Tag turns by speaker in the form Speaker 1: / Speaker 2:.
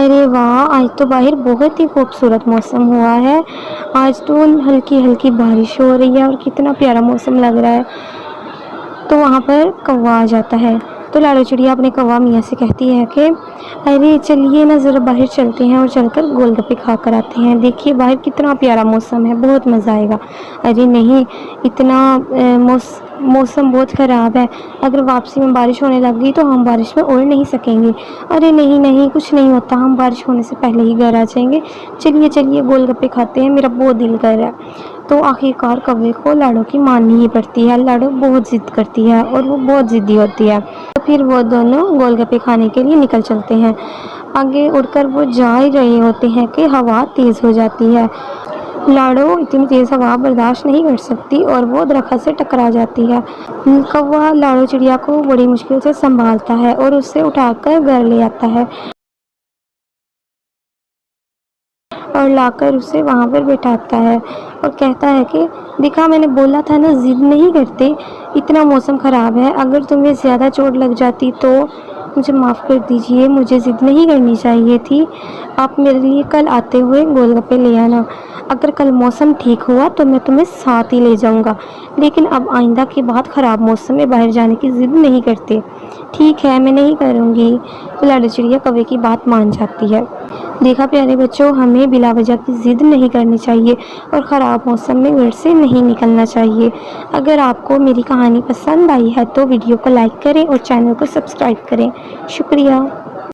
Speaker 1: ارے واہ، آج تو باہر بہت ہی خوبصورت موسم ہوا ہے۔ آج تو ہلکی ہلکی بارش ہو رہی ہے اور کتنا پیارا موسم لگ رہا ہے۔ تو وہاں پر کوا آ جاتا ہے، تو لاڑو چڑیا اپنے کوا میاں سے کہتی ہے کہ ارے چلیے نا ذرا باہر چلتے ہیں اور چل کر گول گپے کھا کر آتے ہیں، دیکھیے باہر کتنا پیارا موسم ہے، بہت مزہ آئے گا۔ ارے نہیں، اتنا موسم بہت خراب ہے، اگر واپسی میں بارش ہونے لگ گئی تو ہم بارش میں اڑ نہیں سکیں گے۔ ارے نہیں نہیں، کچھ نہیں ہوتا، ہم بارش ہونے سے پہلے ہی گھر آ جائیں گے، چلیے چلیے گول گپے کھاتے ہیں، میرا بہت دل کر رہا ہے۔ تو آخرکار کوے کو لاڑو کی ماننی ہی پڑتی ہے، لاڑو بہت ضد کرتی ہے اور وہ بہت ضدی ہوتی ہے، تو پھر وہ دونوں گول گپے کھانے کے لیے نکل چلتے ہیں۔ آگے اڑ کر وہ جا ہی رہے ہوتے ہیں کہ ہوا تیز ہو جاتی ہے۔ لاڑو اتنی تیز ہوا برداشت نہیں کر سکتی اور وہ درخت سے ٹکرا جاتی ہے۔ کوا لاڑو چڑیا کو بڑی مشکل سے سنبھالتا ہے اور اسے اٹھا کر گھر لے آتا ہے اور لا کر اسے وہاں پر بٹھاتا ہے اور کہتا ہے کہ دیکھا، میں نے بولا تھا نا، ضد نہیں کرتے، اتنا موسم خراب ہے، اگر تمہیں زیادہ چوٹ لگ جاتی تو مجھے معاف کر دیجئے، مجھے ضد نہیں کرنی چاہیے تھی، آپ میرے لیے کل آتے ہوئے گول گپے لے آنا، اگر کل موسم ٹھیک ہوا تو میں تمہیں ساتھ ہی لے جاؤں گا، لیکن اب آئندہ کے بعد خراب موسم میں باہر جانے کی ضد نہیں کرتے۔ ٹھیک ہے، میں نہیں کروں گی۔ تو لاڑو چڑیا کوے کی بات مان جاتی ہے۔ دیکھا پیارے بچوں، ہمیں بلا وجہ کی ضد نہیں کرنی چاہیے اور خراب موسم میں گھر سے نہیں نکلنا چاہیے۔ اگر آپ کو میری کہانی پسند آئی ہے تو ویڈیو کو لائک کریں اور چینل کو سبسکرائب کریں۔ شکریہ۔